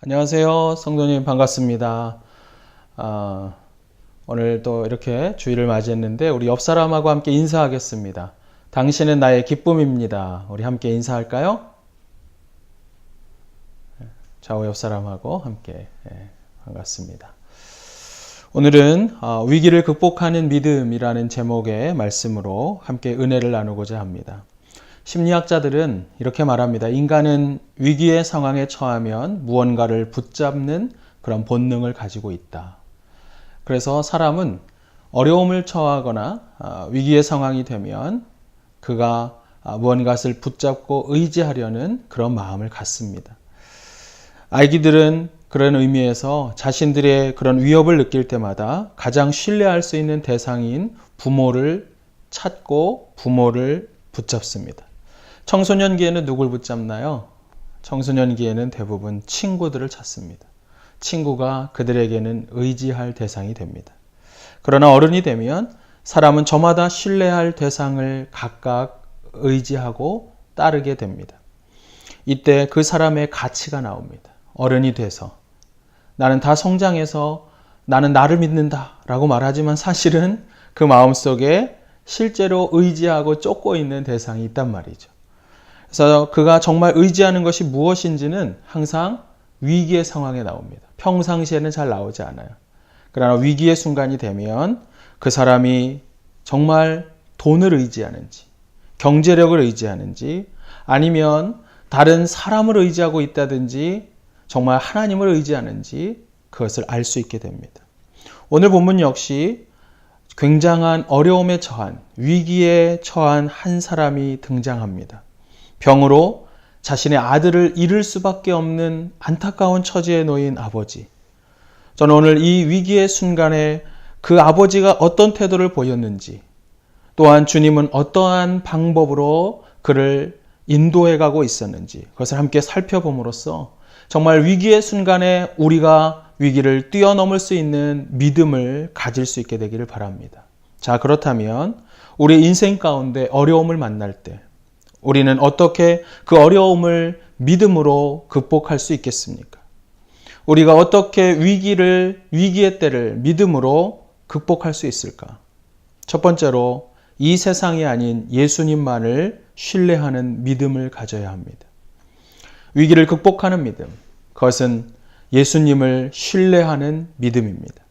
안녕하세요. 성도님 반갑습니다. 오늘 또 이렇게 주일을 맞이했는데 우리 옆 사람하고 함께 인사하겠습니다. 당신은 나의 기쁨입니다. 우리 함께 인사할까요? 좌우 옆 사람하고 함께 반갑습니다. 오늘은 위기를 극복하는 믿음이라는 제목의 말씀으로 함께 은혜를 나누고자 합니다. 심리학자들은 이렇게 말합니다. 인간은 위기의 상황에 처하면 무언가를 붙잡는 그런 본능을 가지고 있다. 그래서 사람은 어려움을 처하거나 위기의 상황이 되면 그가 무언가를 붙잡고 의지하려는 그런 마음을 갖습니다. 아기들은 그런 의미에서 자신들의 그런 위협을 느낄 때마다 가장 신뢰할 수 있는 대상인 부모를 찾고 부모를 붙잡습니다. 청소년기에는 누굴 붙잡나요? 청소년기에는 대부분 친구들을 찾습니다. 친구가 그들에게는 의지할 대상이 됩니다. 그러나 어른이 되면 사람은 저마다 신뢰할 대상을 각각 의지하고 따르게 됩니다. 이때 그 사람의 가치가 나옵니다. 어른이 돼서 나는 다 성장해서 나는 나를 믿는다 라고 말하지만 사실은 그 마음속에 실제로 의지하고 쫓고 있는 대상이 있단 말이죠. 그래서 그가 정말 의지하는 것이 무엇인지는 항상 위기의 상황에 나옵니다. 평상시에는 잘 나오지 않아요. 그러나 위기의 순간이 되면 그 사람이 정말 돈을 의지하는지, 경제력을 의지하는지, 아니면 다른 사람을 의지하고 있다든지 정말 하나님을 의지하는지 그것을 알 수 있게 됩니다. 오늘 본문 역시 굉장한 어려움에 처한, 위기에 처한 한 사람이 등장합니다. 병으로 자신의 아들을 잃을 수밖에 없는 안타까운 처지에 놓인 아버지. 저는 오늘 이 위기의 순간에 그 아버지가 어떤 태도를 보였는지, 또한 주님은 어떠한 방법으로 그를 인도해 가고 있었는지 그것을 함께 살펴봄으로써 정말 위기의 순간에 우리가 위기를 뛰어넘을 수 있는 믿음을 가질 수 있게 되기를 바랍니다. 자, 그렇다면 우리 인생 가운데 어려움을 만날 때 우리는 어떻게 그 어려움을 믿음으로 극복할 수 있겠습니까? 우리가 어떻게 위기의 때를 믿음으로 극복할 수 있을까? 첫 번째로 이 세상이 아닌 예수님만을 신뢰하는 믿음을 가져야 합니다. 위기를 극복하는 믿음, 그것은 예수님을 신뢰하는 믿음입니다.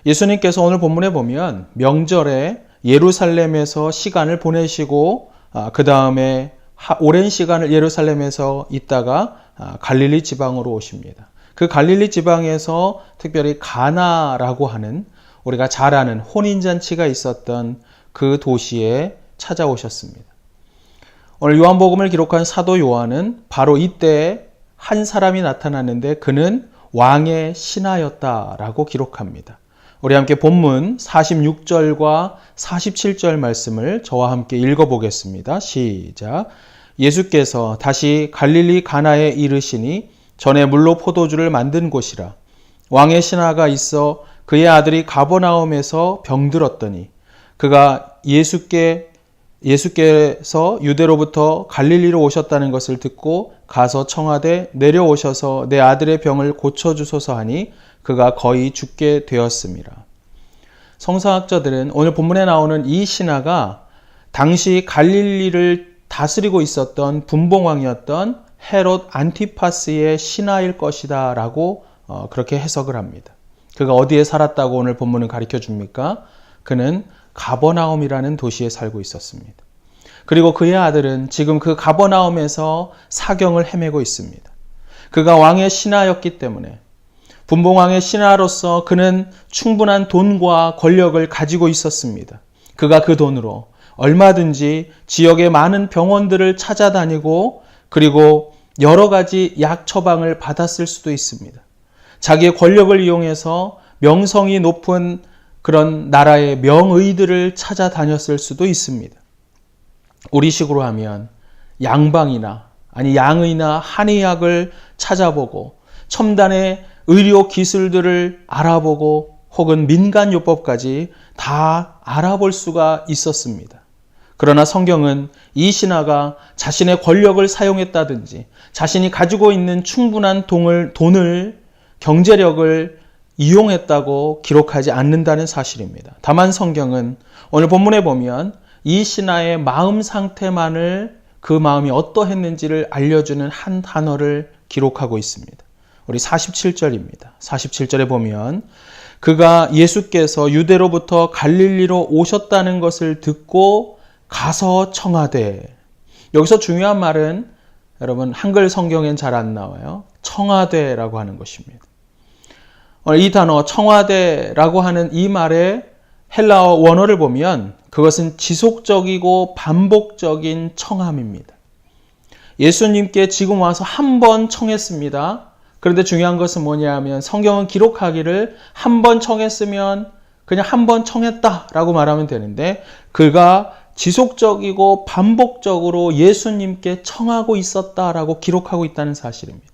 예수님께서 오늘 본문에 보면 명절에 예루살렘에서 시간을 보내시고 그 다음에 오랜 시간을 예루살렘에서 있다가 갈릴리 지방으로 오십니다. 그 갈릴리 지방에서 특별히 가나라고 하는 우리가 잘 아는 혼인잔치가 있었던 그 도시에 찾아오셨습니다. 오늘 요한복음을 기록한 사도 요한은 바로 이때 한 사람이 나타났는데 그는 왕의 신하였다라고 기록합니다. 우리 함께 본문 46절과 47절 말씀을 저와 함께 읽어보겠습니다. 시작. 예수께서 다시 갈릴리 가나에 이르시니 전에 물로 포도주를 만든 곳이라. 왕의 신하가 있어 그의 아들이 가버나움에서 병들었더니 그가 예수께서 유대로부터 갈릴리로 오셨다는 것을 듣고 가서 청하되 내려오셔서 내 아들의 병을 고쳐주소서 하니 그가 거의 죽게 되었습니다. 성서학자들은 오늘 본문에 나오는 이 신하가 당시 갈릴리를 다스리고 있었던 분봉왕이었던 헤롯 안티파스의 신하일 것이다 라고 그렇게 해석을 합니다. 그가 어디에 살았다고 오늘 본문은 가르쳐 줍니까? 그는 가버나움이라는 도시에 살고 있었습니다. 그리고 그의 아들은 지금 그 가버나움에서 사경을 헤매고 있습니다. 그가 왕의 신하였기 때문에 분봉왕의 신하로서 그는 충분한 돈과 권력을 가지고 있었습니다. 그가 그 돈으로 얼마든지 지역의 많은 병원들을 찾아다니고 그리고 여러 가지 약 처방을 받았을 수도 있습니다. 자기의 권력을 이용해서 명성이 높은 그런 나라의 명의들을 찾아다녔을 수도 있습니다. 우리식으로 하면 양방이나 양의나 한의학을 찾아보고 첨단의 의료 기술들을 알아보고 혹은 민간요법까지 다 알아볼 수가 있었습니다. 그러나 성경은 이 신하가 자신의 권력을 사용했다든지 자신이 가지고 있는 충분한 돈을 경제력을 이용했다고 기록하지 않는다는 사실입니다. 다만 성경은 오늘 본문에 보면 이 신하의 마음 상태만을 그 마음이 어떠했는지를 알려주는 한 단어를 기록하고 있습니다. 우리 47절입니다. 47절에 보면 그가 예수께서 유대로부터 갈릴리로 오셨다는 것을 듣고 가서 청하되, 여기서 중요한 말은 여러분 한글 성경엔 잘 안 나와요. 청하되라고 하는 것입니다. 이 단어 청하되라고 하는 이 말의 헬라어 원어를 보면 그것은 지속적이고 반복적인 청함입니다. 예수님께 지금 와서 한 번 청했습니다. 그런데 중요한 것은 뭐냐면 성경은 기록하기를 한 번 청했으면 그냥 한 번 청했다라고 말하면 되는데 그가 지속적이고 반복적으로 예수님께 청하고 있었다라고 기록하고 있다는 사실입니다.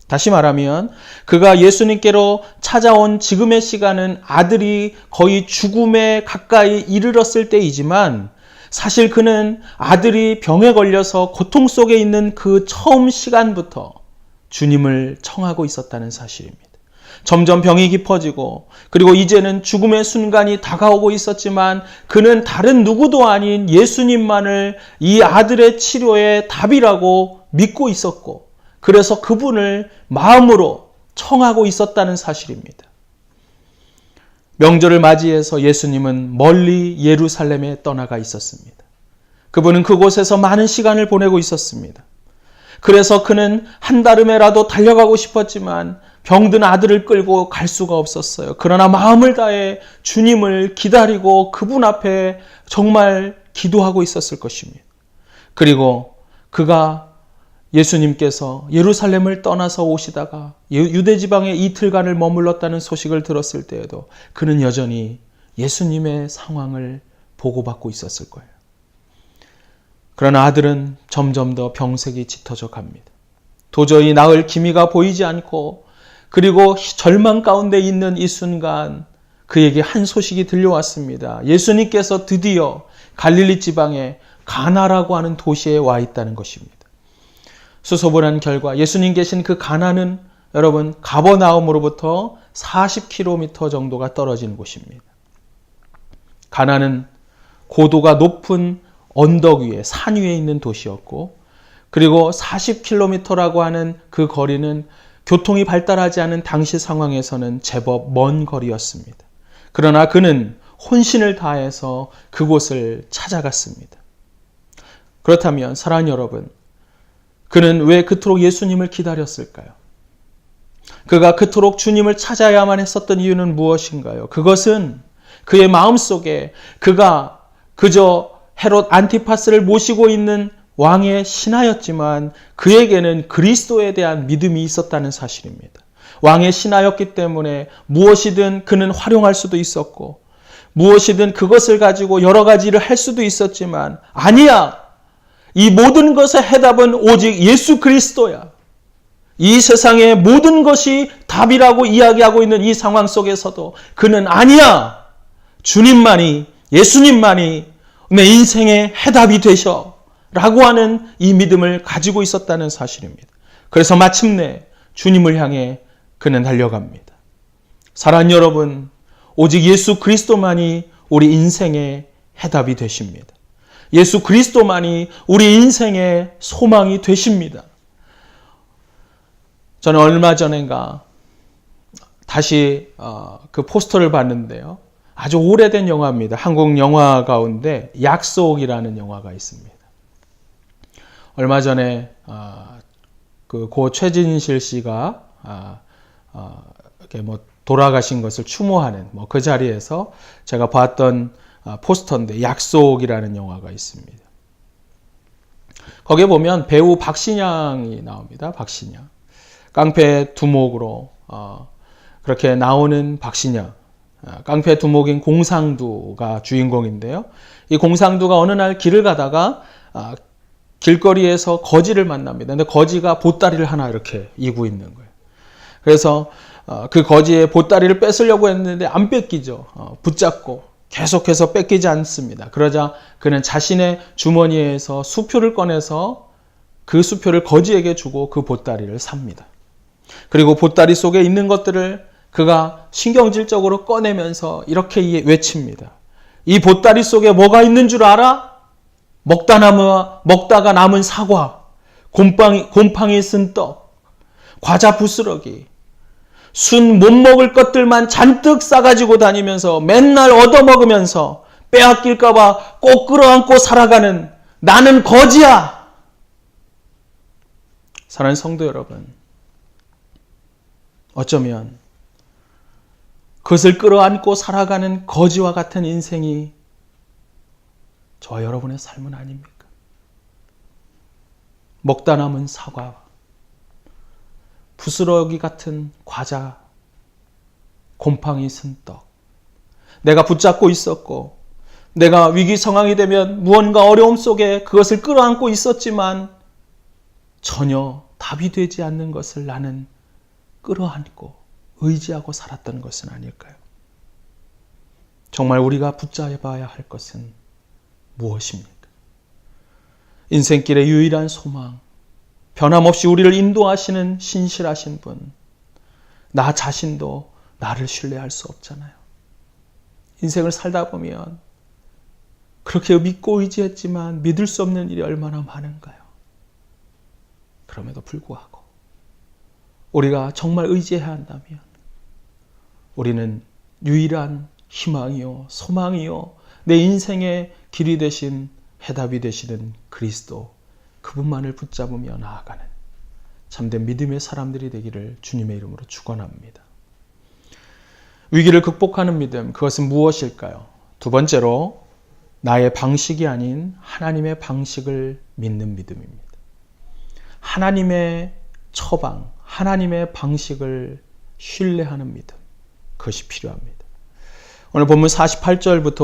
다시 말하면 그가 예수님께로 찾아온 지금의 시간은 아들이 거의 죽음에 가까이 이르렀을 때이지만 사실 그는 아들이 병에 걸려서 고통 속에 있는 그 처음 시간부터 주님을 청하고 있었다는 사실입니다. 점점 병이 깊어지고 그리고 이제는 죽음의 순간이 다가오고 있었지만 그는 다른 누구도 아닌 예수님만을 이 아들의 치료의 답이라고 믿고 있었고 그래서 그분을 마음으로 청하고 있었다는 사실입니다. 명절을 맞이해서 예수님은 멀리 예루살렘에 떠나가 있었습니다. 그분은 그곳에서 많은 시간을 보내고 있었습니다. 그래서 그는 한달음에라도 달려가고 싶었지만 병든 아들을 끌고 갈 수가 없었어요. 그러나 마음을 다해 주님을 기다리고 그분 앞에 정말 기도하고 있었을 것입니다. 그리고 그가 예수님께서 예루살렘을 떠나서 오시다가 유대 지방에 이틀간을 머물렀다는 소식을 들었을 때에도 그는 여전히 예수님의 상황을 보고받고 있었을 거예요. 그러나 아들은 점점 더 병색이 짙어져 갑니다. 도저히 나을 기미가 보이지 않고 그리고 절망 가운데 있는 이 순간 그에게 한 소식이 들려왔습니다. 예수님께서 드디어 갈릴리 지방의 가나라고 하는 도시에 와 있다는 것입니다. 수소문한 결과 예수님 계신 그 가나는 여러분 가버나움으로부터 40km 정도가 떨어진 곳입니다. 가나는 고도가 높은 언덕 위에 산 위에 있는 도시였고 그리고 40km라고 하는 그 거리는 교통이 발달하지 않은 당시 상황에서는 제법 먼 거리였습니다. 그러나 그는 혼신을 다해서 그곳을 찾아갔습니다. 그렇다면 사랑하는 여러분, 그는 왜 그토록 예수님을 기다렸을까요? 그가 그토록 주님을 찾아야만 했었던 이유는 무엇인가요? 그것은 그의 마음속에 그가 그저 헤롯 안티파스를 모시고 있는 왕의 신하였지만 그에게는 그리스도에 대한 믿음이 있었다는 사실입니다. 왕의 신하였기 때문에 무엇이든 그는 활용할 수도 있었고 무엇이든 그것을 가지고 여러 가지를 할 수도 있었지만 아니야! 이 모든 것의 해답은 오직 예수 그리스도야. 이 세상의 모든 것이 답이라고 이야기하고 있는 이 상황 속에서도 그는 아니야! 주님만이, 예수님만이 내 인생의 해답이 되셔. 라고 하는 이 믿음을 가지고 있었다는 사실입니다. 그래서 마침내 주님을 향해 그는 달려갑니다. 사랑하는 여러분, 오직 예수 그리스도만이 우리 인생의 해답이 되십니다. 예수 그리스도만이 우리 인생의 소망이 되십니다. 저는 얼마 전인가 다시 그 포스터를 봤는데요. 아주 오래된 영화입니다. 한국 영화 가운데 약속이라는 영화가 있습니다. 얼마 전에 고 최진실 씨가 이렇게 돌아가신 것을 추모하는 그 자리에서 제가 봤던 포스터인데 약속이라는 영화가 있습니다. 거기에 보면 배우 박신양이 나옵니다. 박신양. 깡패 두목으로 그렇게 나오는 박신양. 깡패 두목인 공상두가 주인공인데요. 이 공상두가 어느 날 길을 가다가 길거리에서 거지를 만납니다. 근데 거지가 보따리를 하나 이렇게 이고 있는 거예요. 그래서 그 거지의 보따리를 뺏으려고 했는데 안 뺏기죠. 붙잡고 계속해서 뺏기지 않습니다. 그러자 그는 자신의 주머니에서 수표를 꺼내서 그 수표를 거지에게 주고 그 보따리를 삽니다. 그리고 보따리 속에 있는 것들을 그가 신경질적으로 꺼내면서 이렇게 외칩니다. 이 보따리 속에 뭐가 있는 줄 알아? 먹다가 남은 사과, 곰팡이 쓴 떡, 과자 부스러기, 순 못 먹을 것들만 잔뜩 싸가지고 다니면서 맨날 얻어먹으면서 빼앗길까봐 꼭 끌어안고 살아가는 나는 거지야. 사랑하는 성도 여러분, 어쩌면 그것을 끌어안고 살아가는 거지와 같은 인생이 저와 여러분의 삶은 아닙니까? 먹다 남은 사과, 부스러기 같은 과자, 곰팡이 쓴 떡. 내가 붙잡고 있었고 내가 위기 상황이 되면 무언가 어려움 속에 그것을 끌어안고 있었지만 전혀 답이 되지 않는 것을 나는 끌어안고 의지하고 살았던 것은 아닐까요? 정말 우리가 붙잡아야 할 것은 무엇입니까? 인생길의 유일한 소망, 변함없이 우리를 인도하시는 신실하신 분, 나 자신도 나를 신뢰할 수 없잖아요. 인생을 살다 보면 그렇게 믿고 의지했지만 믿을 수 없는 일이 얼마나 많은가요? 그럼에도 불구하고 우리가 정말 의지해야 한다면 우리는 유일한 희망이요, 소망이요, 내 인생의 길이 되신, 해답이 되시는 그리스도, 그분만을 붙잡으며 나아가는 참된 믿음의 사람들이 되기를 주님의 이름으로 축원합니다. 위기를 극복하는 믿음, 그것은 무엇일까요? 두 번째로 나의 방식이 아닌 하나님의 방식을 믿는 믿음입니다. 하나님의 처방, 하나님의 방식을 신뢰하는 믿음, 그것이 필요합니다. 오늘 본문 48절부터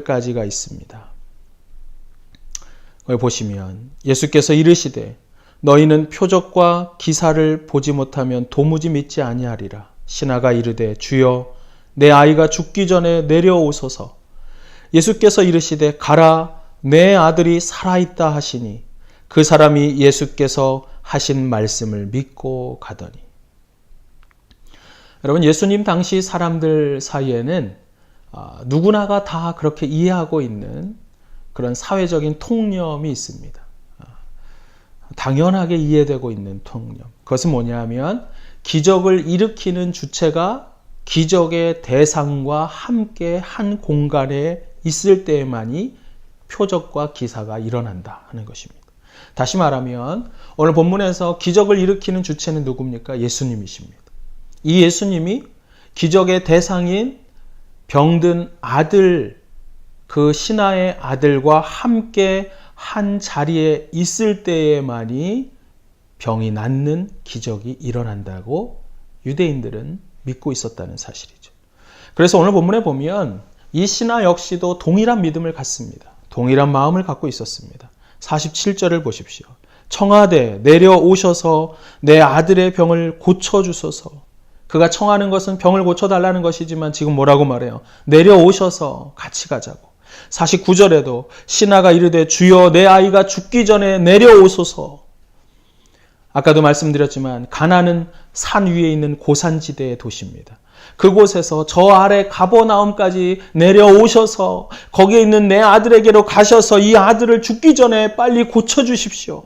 50절까지가 있습니다. 여기 보시면 예수께서 이르시되 너희는 표적과 기사를 보지 못하면 도무지 믿지 아니하리라. 신하가 이르되 주여 내 아이가 죽기 전에 내려오소서. 예수께서 이르시되 가라 내 아들이 살아있다 하시니 그 사람이 예수께서 하신 말씀을 믿고 가더니. 여러분, 예수님 당시 사람들 사이에는 누구나가 다 그렇게 이해하고 있는 그런 사회적인 통념이 있습니다. 당연하게 이해되고 있는 통념. 그것은 뭐냐면 기적을 일으키는 주체가 기적의 대상과 함께 한 공간에 있을 때에만이 표적과 기사가 일어난다 하는 것입니다. 다시 말하면 오늘 본문에서 기적을 일으키는 주체는 누굽니까? 예수님이십니다. 이 예수님이 기적의 대상인 병든 아들, 그 신하의 아들과 함께 한 자리에 있을 때에만이 병이 낫는 기적이 일어난다고 유대인들은 믿고 있었다는 사실이죠. 그래서 오늘 본문에 보면 이 신하 역시도 동일한 믿음을 갖습니다. 동일한 마음을 갖고 있었습니다. 47절을 보십시오. 청하되 내려오셔서 내 아들의 병을 고쳐주소서. 그가 청하는 것은 병을 고쳐달라는 것이지만 지금 뭐라고 말해요? 내려오셔서 같이 가자고. 49절에도 신하가 이르되 주여 내 아이가 죽기 전에 내려오소서. 아까도 말씀드렸지만 가나안은 산 위에 있는 고산지대의 도시입니다. 그곳에서 저 아래 가버나움까지 내려오셔서 거기에 있는 내 아들에게로 가셔서 이 아들을 죽기 전에 빨리 고쳐주십시오.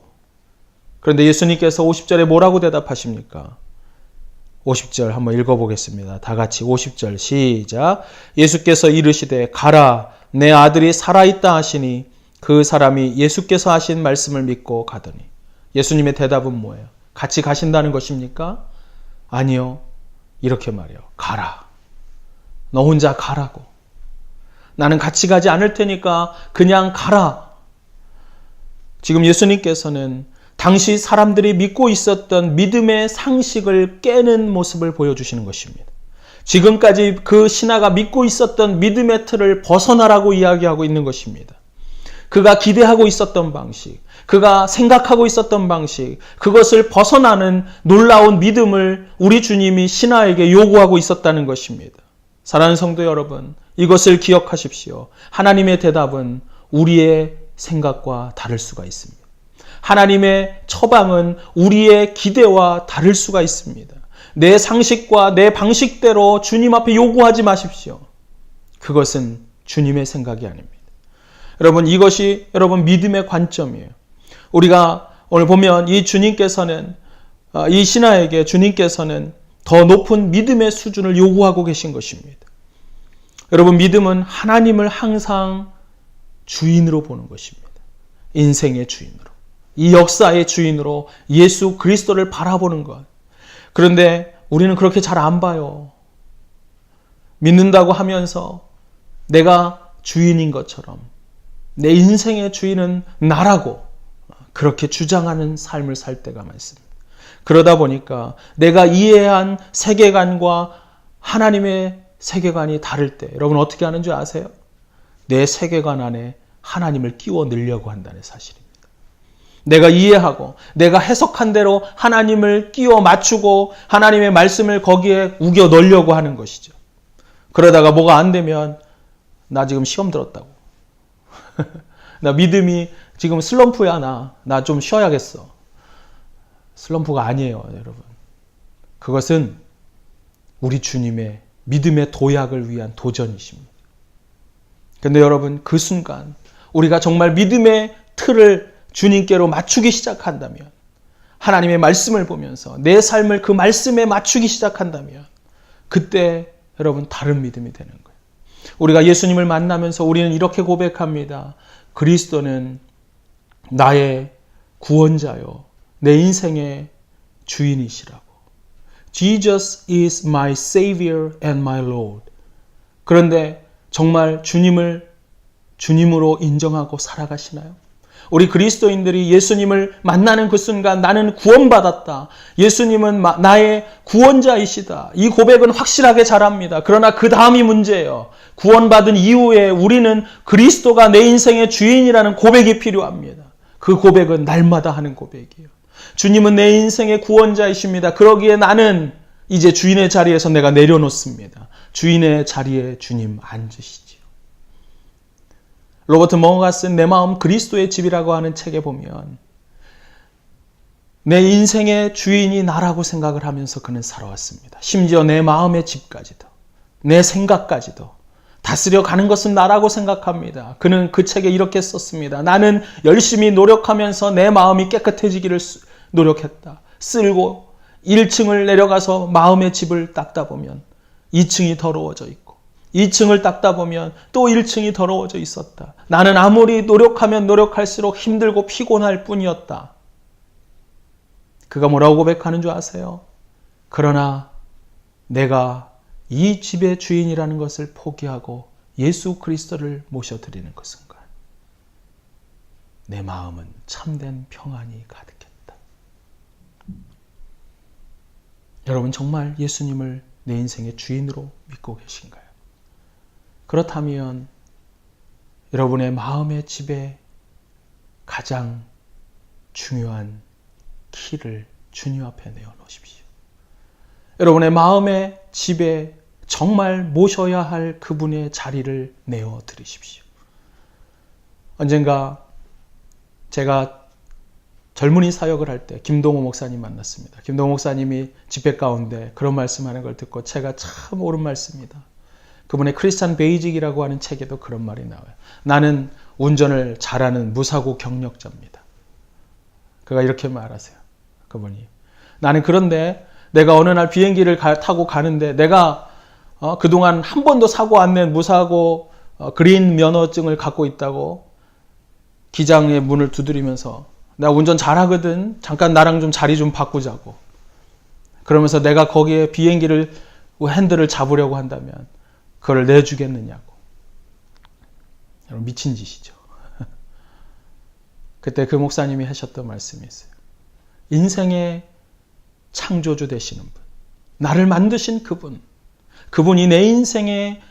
그런데 예수님께서 50절에 뭐라고 대답하십니까? 50절 한번 읽어보겠습니다. 다 같이 50절 시작. 예수께서 이르시되 가라 내 아들이 살아있다 하시니 그 사람이 예수께서 하신 말씀을 믿고 가더니. 예수님의 대답은 뭐예요? 같이 가신다는 것입니까? 아니요. 이렇게 말해요. 가라. 너 혼자 가라고. 나는 같이 가지 않을 테니까 그냥 가라. 지금 예수님께서는 당시 사람들이 믿고 있었던 믿음의 상식을 깨는 모습을 보여주시는 것입니다. 지금까지 그 신하가 믿고 있었던 믿음의 틀을 벗어나라고 이야기하고 있는 것입니다. 그가 기대하고 있었던 방식, 그가 생각하고 있었던 방식, 그것을 벗어나는 놀라운 믿음을 우리 주님이 신하에게 요구하고 있었다는 것입니다. 사랑하는 성도 여러분, 이것을 기억하십시오. 하나님의 대답은 우리의 생각과 다를 수가 있습니다. 하나님의 처방은 우리의 기대와 다를 수가 있습니다. 내 상식과 내 방식대로 주님 앞에 요구하지 마십시오. 그것은 주님의 생각이 아닙니다. 여러분, 이것이 여러분 믿음의 관점이에요. 우리가 오늘 보면 이 주님께서는, 이 신하에게 주님께서는 더 높은 믿음의 수준을 요구하고 계신 것입니다. 여러분, 믿음은 하나님을 항상 주인으로 보는 것입니다. 인생의 주인으로, 이 역사의 주인으로 예수 그리스도를 바라보는 것. 그런데 우리는 그렇게 잘 안 봐요. 믿는다고 하면서 내가 주인인 것처럼, 내 인생의 주인은 나라고 그렇게 주장하는 삶을 살 때가 많습니다. 그러다 보니까 내가 이해한 세계관과 하나님의 세계관이 다를 때 여러분 어떻게 하는 줄 아세요? 내 세계관 안에 하나님을 끼워 넣으려고 한다는 사실입니다. 내가 이해하고 내가 해석한 대로 하나님을 끼워 맞추고 하나님의 말씀을 거기에 우겨 넣으려고 하는 것이죠. 그러다가 뭐가 안 되면 나 지금 시험 들었다고. 나 믿음이 지금 슬럼프야. 나 좀 쉬어야겠어. 슬럼프가 아니에요, 여러분. 그것은 우리 주님의 믿음의 도약을 위한 도전이십니다. 그런데 여러분, 그 순간 우리가 정말 믿음의 틀을 주님께로 맞추기 시작한다면, 하나님의 말씀을 보면서 내 삶을 그 말씀에 맞추기 시작한다면, 그때 여러분 다른 믿음이 되는 거예요. 우리가 예수님을 만나면서 우리는 이렇게 고백합니다. 그리스도는 나의 구원자요, 내 인생의 주인이시라고. Jesus is my Savior and my Lord. 그런데 정말 주님을 주님으로 인정하고 살아가시나요? 우리 그리스도인들이 예수님을 만나는 그 순간 나는 구원받았다. 예수님은 나의 구원자이시다. 이 고백은 확실하게 잘합니다. 그러나 그 다음이 문제예요. 구원받은 이후에 우리는 그리스도가 내 인생의 주인이라는 고백이 필요합니다. 그 고백은 날마다 하는 고백이에요. 주님은 내 인생의 구원자이십니다. 그러기에 나는 이제 주인의 자리에서 내가 내려놓습니다. 주인의 자리에 주님 앉으시지요. 로버트 멍어가 쓴 내 마음 그리스도의 집이라고 하는 책에 보면 내 인생의 주인이 나라고 생각을 하면서 그는 살아왔습니다. 심지어 내 마음의 집까지도, 내 생각까지도 다스려 가는 것은 나라고 생각합니다. 그는 그 책에 이렇게 썼습니다. 나는 열심히 노력하면서 내 마음이 깨끗해지기를 노력했다. 쓸고 1층을 내려가서 마음의 집을 닦다 보면 2층이 더러워져 있고 2층을 닦다 보면 또 1층이 더러워져 있었다. 나는 아무리 노력하면 노력할수록 힘들고 피곤할 뿐이었다. 그가 뭐라고 고백하는 줄 아세요? 그러나 내가 이 집의 주인이라는 것을 포기하고 예수 그리스도를 모셔드리는 그 순간 내 마음은 참된 평안이 가득했다. 여러분 정말 예수님을 내 인생의 주인으로 믿고 계신가요? 그렇다면 여러분의 마음의 집에 가장 중요한 키를 주님 앞에 내어놓으십시오. 여러분의 마음의 집에 정말 모셔야 할 그분의 자리를 내어드리십시오. 언젠가 제가 젊은이 사역을 할 때 김동호 목사님 만났습니다. 김동호 목사님이 집회 가운데 그런 말씀하는 걸 듣고 제가 참 옳은 말씀이다. 그분의 크리스찬 베이직이라고 하는 책에도 그런 말이 나와요. 나는 운전을 잘하는 무사고 경력자입니다. 그가 이렇게 말하세요. 그분이. 나는 그런데 내가 어느 날 비행기를 타고 가는데 내가 그동안 한 번도 사고 안 낸 무사고 그린 면허증을 갖고 있다고 기장의 문을 두드리면서 나 운전 잘하거든. 잠깐 나랑 좀 자리 좀 바꾸자고. 그러면서 내가 거기에 비행기를 핸들을 잡으려고 한다면 그걸 내주겠느냐고. 여러분 미친 짓이죠. 그때 그 목사님이 하셨던 말씀이 있어요. 인생의 창조주 되시는 분, 나를 만드신 그분, 그분이 내 인생의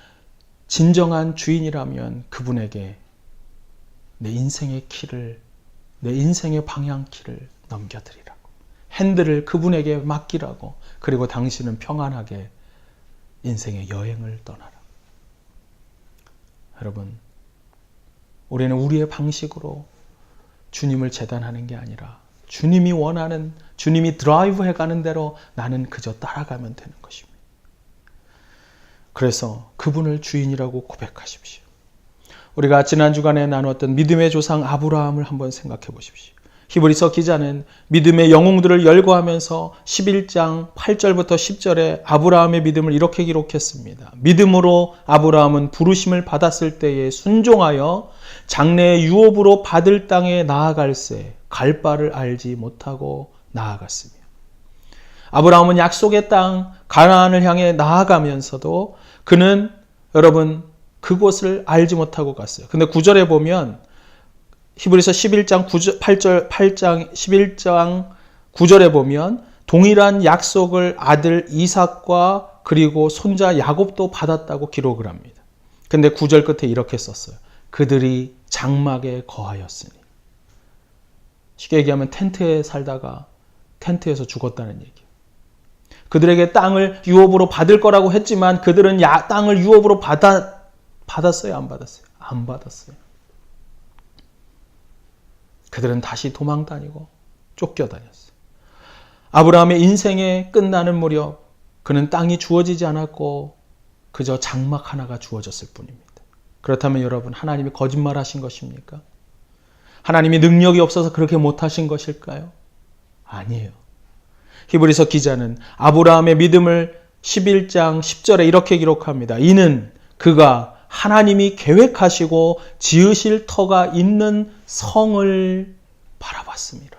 진정한 주인이라면 그분에게 내 인생의 키를, 내 인생의 방향키를 넘겨드리라고. 핸들을 그분에게 맡기라고. 그리고 당신은 평안하게 인생의 여행을 떠나라. 여러분, 우리는 우리의 방식으로 주님을 재단하는 게 아니라 주님이 원하는, 주님이 드라이브 해가는 대로 나는 그저 따라가면 되는 것입니다. 그래서 그분을 주인이라고 고백하십시오. 우리가 지난 주간에 나누었던 믿음의 조상 아브라함을 한번 생각해 보십시오. 히브리서 기자는 믿음의 영웅들을 열거하면서 11장 8절부터 10절에 아브라함의 믿음을 이렇게 기록했습니다. 믿음으로 아브라함은 부르심을 받았을 때에 순종하여 장래의 유업으로 받을 땅에 나아갈새 갈 바를 알지 못하고 나아갔으며, 아브라함은 약속의 땅 가나안을 향해 나아가면서도 그는 여러분 그곳을 알지 못하고 갔어요. 근데 9절에 보면 히브리서 11장 9절에 보면 동일한 약속을 아들 이삭과 그리고 손자 야곱도 받았다고 기록을 합니다. 근데 9절 끝에 이렇게 썼어요. 그들이 장막에 거하였으니. 쉽게 얘기하면 텐트에 살다가 텐트에서 죽었다는 얘기예요. 그들에게 땅을 유업으로 받을 거라고 했지만 그들은 땅을 유업으로 받았어요? 안 받았어요? 안 받았어요. 그들은 다시 도망 다니고 쫓겨다녔어요. 아브라함의 인생의 끝나는 무렵 그는 땅이 주어지지 않았고 그저 장막 하나가 주어졌을 뿐입니다. 그렇다면 여러분, 하나님이 거짓말하신 것입니까? 하나님이 능력이 없어서 그렇게 못하신 것일까요? 아니에요. 히브리서 기자는 아브라함의 믿음을 11장 10절에 이렇게 기록합니다. 이는 그가 하나님이 계획하시고 지으실 터가 있는 성을 바라봤습니다.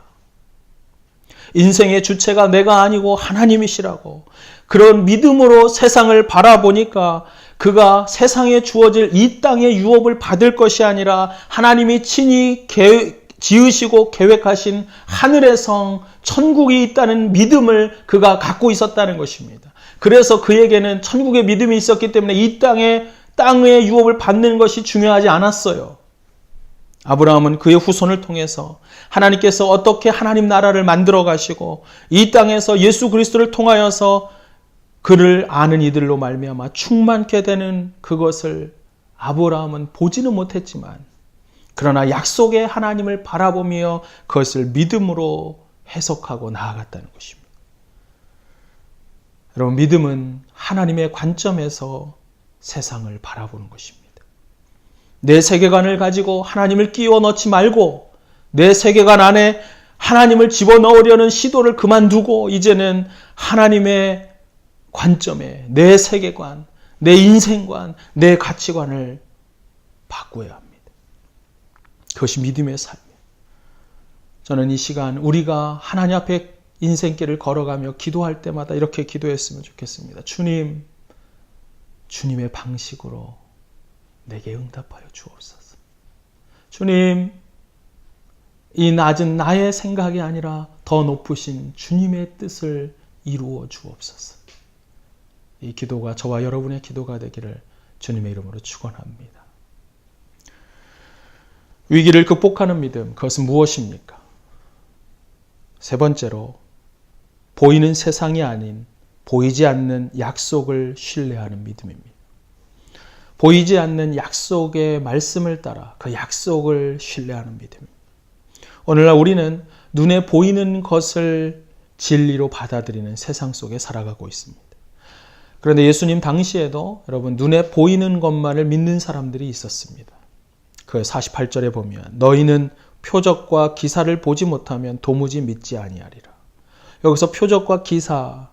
인생의 주체가 내가 아니고 하나님이시라고, 그런 믿음으로 세상을 바라보니까 그가 세상에 주어질 이 땅의 유업을 받을 것이 아니라 하나님이 친히 지으시고 계획하신 하늘의 성, 천국이 있다는 믿음을 그가 갖고 있었다는 것입니다. 그래서 그에게는 천국의 믿음이 있었기 때문에 이 땅의 유업을 받는 것이 중요하지 않았어요. 아브라함은 그의 후손을 통해서 하나님께서 어떻게 하나님 나라를 만들어 가시고 이 땅에서 예수 그리스도를 통하여서 그를 아는 이들로 말미암아 충만케 되는 그것을 아브라함은 보지는 못했지만, 그러나 약속의 하나님을 바라보며 그것을 믿음으로 해석하고 나아갔다는 것입니다. 여러분, 믿음은 하나님의 관점에서 세상을 바라보는 것입니다. 내 세계관을 가지고 하나님을 끼워 넣지 말고 내 세계관 안에 하나님을 집어넣으려는 시도를 그만두고 이제는 하나님의 관점에 내 세계관, 내 인생관, 내 가치관을 바꿔야 합니다. 그것이 믿음의 삶이에요. 저는 이 시간 우리가 하나님 앞에 인생길을 걸어가며 기도할 때마다 이렇게 기도했으면 좋겠습니다. 주님, 주님의 방식으로 내게 응답하여 주옵소서. 주님, 이 낮은 나의 생각이 아니라 더 높으신 주님의 뜻을 이루어 주옵소서. 이 기도가 저와 여러분의 기도가 되기를 주님의 이름으로 축원합니다. 위기를 극복하는 믿음, 그것은 무엇입니까? 세 번째로, 보이는 세상이 아닌 보이지 않는 약속을 신뢰하는 믿음입니다. 보이지 않는 약속의 말씀을 따라 그 약속을 신뢰하는 믿음입니다. 오늘날 우리는 눈에 보이는 것을 진리로 받아들이는 세상 속에 살아가고 있습니다. 그런데 예수님 당시에도 여러분, 눈에 보이는 것만을 믿는 사람들이 있었습니다. 그 48절에 보면 너희는 표적과 기사를 보지 못하면 도무지 믿지 아니하리라. 여기서 표적과 기사,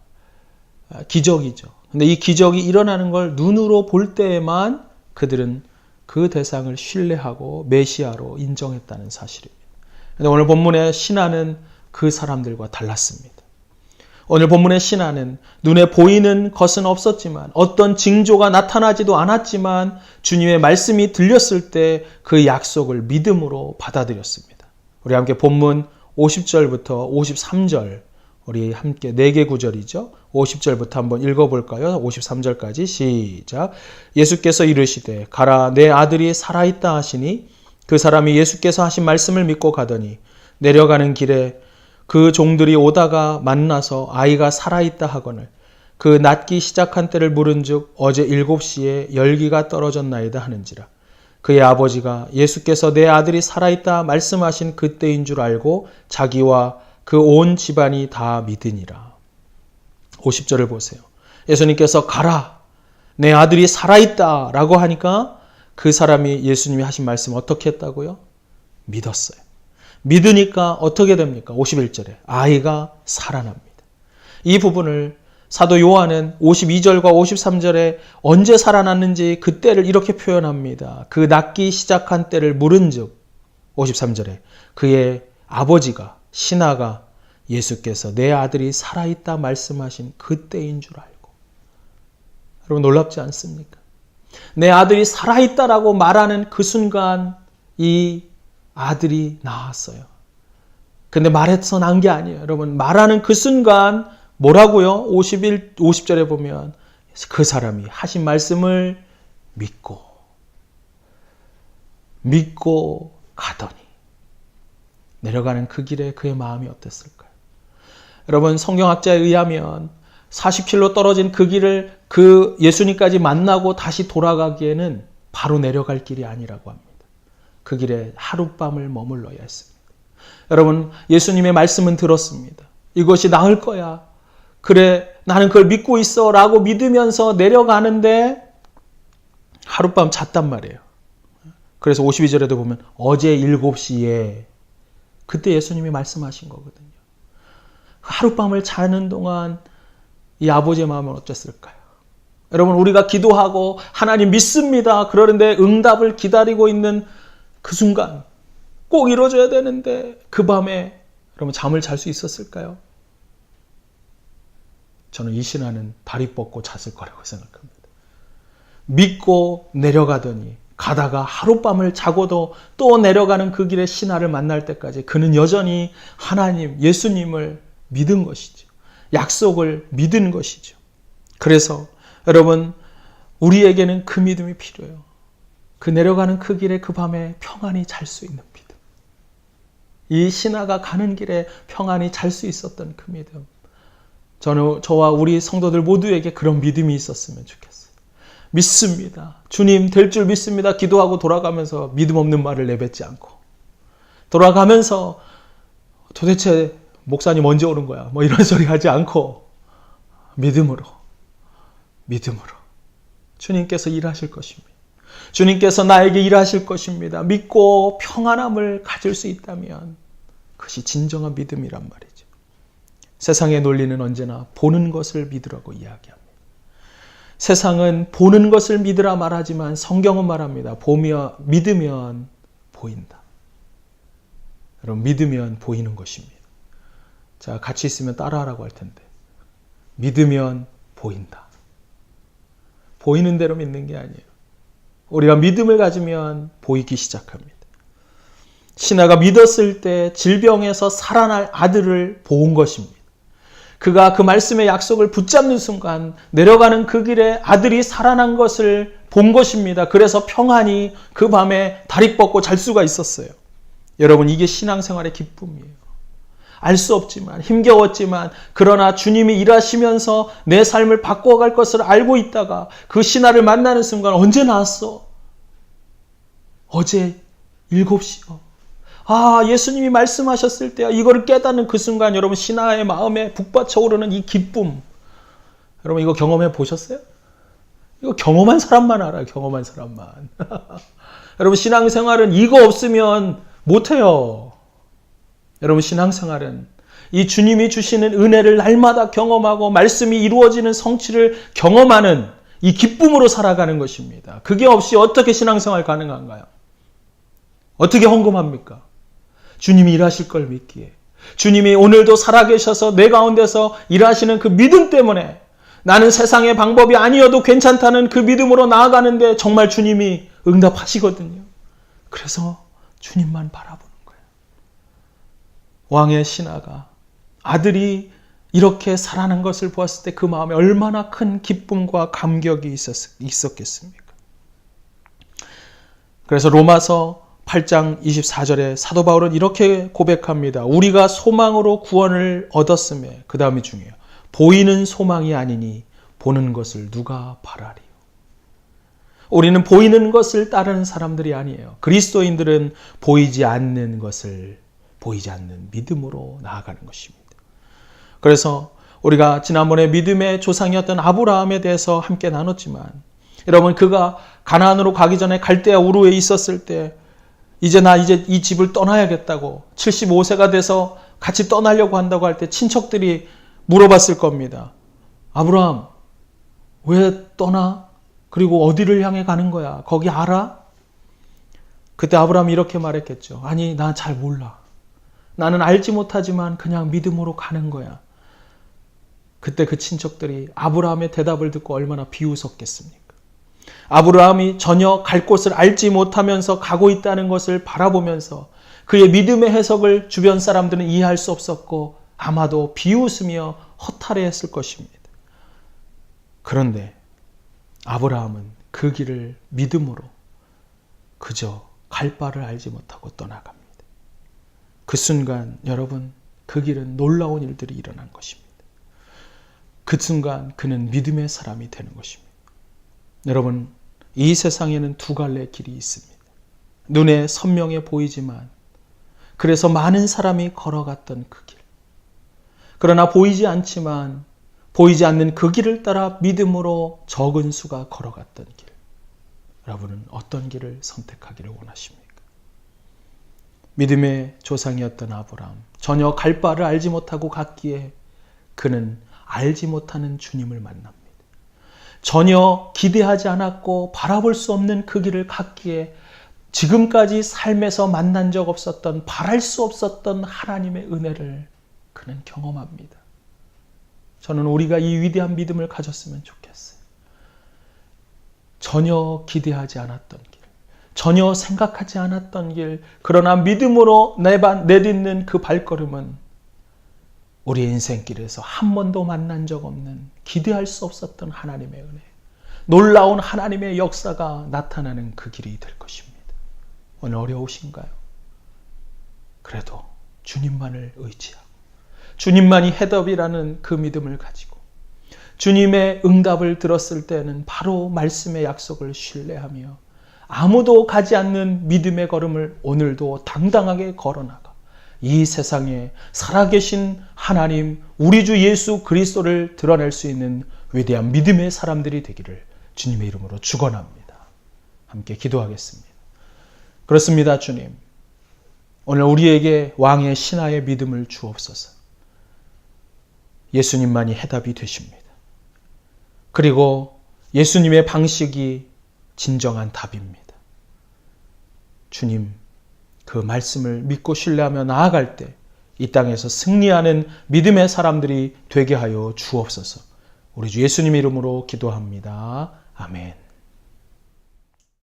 기적이죠. 근데 이 기적이 일어나는 걸 눈으로 볼 때에만 그들은 그 대상을 신뢰하고 메시아로 인정했다는 사실입니다. 근데 오늘 본문의 신하는 그 사람들과 달랐습니다. 오늘 본문의 신하는 눈에 보이는 것은 없었지만, 어떤 징조가 나타나지도 않았지만 주님의 말씀이 들렸을 때 그 약속을 믿음으로 받아들였습니다. 우리 함께 본문 50절부터 53절, 우리 함께 4개 구절이죠. 50절부터 한번 읽어볼까요? 53절까지 시작. 예수께서 이르시되 가라, 내 아들이 살아있다 하시니 그 사람이 예수께서 하신 말씀을 믿고 가더니 내려가는 길에 그 종들이 오다가 만나서 아이가 살아있다 하거늘 그 낫기 시작한 때를 물은즉 어제 7시에 열기가 떨어졌나이다 하는지라. 그의 아버지가 예수께서 내 아들이 살아있다 말씀하신 그때인 줄 알고 자기와 그 온 집안이 다 믿으니라. 50절을 보세요. 예수님께서 가라, 내 아들이 살아있다 라고 하니까 그 사람이 예수님이 하신 말씀 어떻게 했다고요? 믿었어요. 믿으니까 어떻게 됩니까? 51절에 아이가 살아납니다. 이 부분을 사도 요한은 52절과 53절에 언제 살아났는지 그 때를 이렇게 표현합니다. 그 낫기 시작한 때를 물은즉 53절에 그의 아버지가 신하가 예수께서 내 아들이 살아있다 말씀하신 그때인 줄 알고. 여러분 놀랍지 않습니까? 내 아들이 살아있다라고 말하는 그 순간 이 아들이 나왔어요. 근데 말해서 난 게 아니에요. 여러분 말하는 그 순간 뭐라고요? 50절에 보면 그 사람이 하신 말씀을 믿고 가더니 내려가는 그 길에 그의 마음이 어땠을까요? 여러분 성경학자에 의하면 40km 떨어진 그 길을 그 예수님까지 만나고 다시 돌아가기에는 바로 내려갈 길이 아니라고 합니다. 그 길에 하룻밤을 머물러야 했습니다. 여러분 예수님의 말씀은 들었습니다. 이것이 나을 거야. 그래 나는 그걸 믿고 있어 라고 믿으면서 내려가는데 하룻밤 잤단 말이에요. 그래서 52절에도 보면 어제 7시에 그때 예수님이 말씀하신 거거든요. 하룻밤을 자는 동안 이 아버지의 마음은 어땠을까요? 여러분 우리가 기도하고 하나님 믿습니다. 그러는데 응답을 기다리고 있는 그 순간 꼭 이루어져야 되는데 그 밤에 여러분 잠을 잘 수 있었을까요? 저는 이 신하는 다리 뻗고 잤을 거라고 생각합니다. 믿고 내려가더니 가다가 하룻밤을 자고도 또 내려가는 그 길에 신하를 만날 때까지 그는 여전히 하나님, 예수님을 믿은 것이죠. 약속을 믿은 것이죠. 그래서 여러분 우리에게는 그 믿음이 필요해요. 그 내려가는 그 길에 그 밤에 평안히 잘 수 있는 믿음. 이 신하가 가는 길에 평안히 잘 수 있었던 그 믿음. 저와 우리 성도들 모두에게 그런 믿음이 있었으면 좋겠어요. 믿습니다. 주님 될 줄 믿습니다. 기도하고 돌아가면서 믿음 없는 말을 내뱉지 않고 돌아가면서 도대체 목사님 언제 오는 거야? 뭐 이런 소리 하지 않고 믿음으로 주님께서 일하실 것입니다. 주님께서 나에게 일하실 것입니다. 믿고 평안함을 가질 수 있다면 그것이 진정한 믿음이란 말이죠. 세상의 논리는 언제나 보는 것을 믿으라고 이야기합니다. 세상은 보는 것을 믿으라 말하지만 성경은 말합니다. 믿으면 보인다. 여러분 믿으면 보이는 것입니다. 자, 같이 있으면 따라하라고 할 텐데 믿으면 보인다. 보이는 대로 믿는 게 아니에요. 우리가 믿음을 가지면 보이기 시작합니다. 신하가 믿었을 때 질병에서 살아날 아들을 보은 것입니다. 그가 그 말씀의 약속을 붙잡는 순간 내려가는 그 길에 아들이 살아난 것을 본 것입니다. 그래서 평안히 그 밤에 다리 뻗고 잘 수가 있었어요. 여러분 이게 신앙생활의 기쁨이에요. 알 수 없지만 힘겨웠지만 그러나 주님이 일하시면서 내 삶을 바꿔갈 것을 알고 있다가 그 신하를 만나는 순간 언제 나왔어? 어제 7시요. 아, 예수님이 말씀하셨을 때야. 이거를 깨닫는 그 순간 여러분 신하의 마음에 북받쳐 오르는 이 기쁨. 여러분 이거 경험해 보셨어요? 이거 경험한 사람만 알아요. 경험한 사람만. 여러분 신앙생활은 이거 없으면 못해요. 여러분 신앙생활은 이 주님이 주시는 은혜를 날마다 경험하고 말씀이 이루어지는 성취를 경험하는 이 기쁨으로 살아가는 것입니다. 그게 없이 어떻게 신앙생활 가능한가요? 어떻게 헌금합니까? 주님이 일하실 걸 믿기에. 주님이 오늘도 살아계셔서 내 가운데서 일하시는 그 믿음 때문에 나는 세상의 방법이 아니어도 괜찮다는 그 믿음으로 나아가는데 정말 주님이 응답하시거든요. 그래서 주님만 바라보는 거예요. 왕의 신하가 아들이 이렇게 살아난 것을 보았을 때 그 마음에 얼마나 큰 기쁨과 감격이 있었겠습니까? 그래서 로마서 8장 24절에 사도 바울은 이렇게 고백합니다. 우리가 소망으로 구원을 얻었음에, 그 다음이 중요해요. 보이는 소망이 아니니 보는 것을 누가 바라리요? 우리는 보이는 것을 따르는 사람들이 아니에요. 그리스도인들은 보이지 않는 것을 보이지 않는 믿음으로 나아가는 것입니다. 그래서 우리가 지난번에 믿음의 조상이었던 아브라함에 대해서 함께 나눴지만, 여러분, 그가 가나안으로 가기 전에 갈대아 우르에 있었을 때 이제 이 집을 떠나야겠다고 75세가 돼서 같이 떠나려고 한다고 할 때 친척들이 물어봤을 겁니다. 아브라함, 왜 떠나? 그리고 어디를 향해 가는 거야? 거기 알아? 그때 아브라함이 이렇게 말했겠죠. 아니, 난 잘 몰라. 나는 알지 못하지만 그냥 믿음으로 가는 거야. 그때 그 친척들이 아브라함의 대답을 듣고 얼마나 비웃었겠습니까? 아브라함이 전혀 갈 곳을 알지 못하면서 가고 있다는 것을 바라보면서 그의 믿음의 해석을 주변 사람들은 이해할 수 없었고 아마도 비웃으며 허탈해했을 것입니다. 그런데 아브라함은 그 길을 믿음으로 그저 갈 바를 알지 못하고 떠나갑니다. 그 순간 여러분, 그 길은 놀라운 일들이 일어난 것입니다. 그 순간 그는 믿음의 사람이 되는 것입니다. 여러분, 이 세상에는 두 갈래의 길이 있습니다. 눈에 선명해 보이지만 그래서 많은 사람이 걸어갔던 그 길. 그러나 보이지 않지만 보이지 않는 그 길을 따라 믿음으로 적은 수가 걸어갔던 길. 여러분은 어떤 길을 선택하기를 원하십니까? 믿음의 조상이었던 아브라함, 전혀 갈 바를 알지 못하고 갔기에 그는 알지 못하는 주님을 만납니다. 전혀 기대하지 않았고 바라볼 수 없는 그 길을 갔기에 지금까지 삶에서 만난 적 없었던, 바랄 수 없었던 하나님의 은혜를 그는 경험합니다. 저는 우리가 이 위대한 믿음을 가졌으면 좋겠어요. 전혀 기대하지 않았던 길, 전혀 생각하지 않았던 길, 그러나 믿음으로 내딛는 그 발걸음은 우리의 인생길에서 한 번도 만난 적 없는, 기대할 수 없었던 하나님의 은혜, 놀라운 하나님의 역사가 나타나는 그 길이 될 것입니다. 오늘 어려우신가요? 그래도 주님만을 의지하고 주님만이 해답이라는 그 믿음을 가지고 주님의 응답을 들었을 때는 바로 말씀의 약속을 신뢰하며 아무도 가지 않는 믿음의 걸음을 오늘도 당당하게 걸어나가 이 세상에 살아계신 하나님, 우리 주 예수 그리스도를 드러낼 수 있는 위대한 믿음의 사람들이 되기를 주님의 이름으로 축원합니다. 함께 기도하겠습니다. 그렇습니다, 주님. 오늘 우리에게 왕의 신하의 믿음을 주옵소서. 예수님만이 해답이 되십니다. 그리고 예수님의 방식이 진정한 답입니다. 주님, 그 말씀을 믿고 신뢰하며 나아갈 때 이 땅에서 승리하는 믿음의 사람들이 되게 하여 주옵소서. 우리 주 예수님 이름으로 기도합니다. 아멘.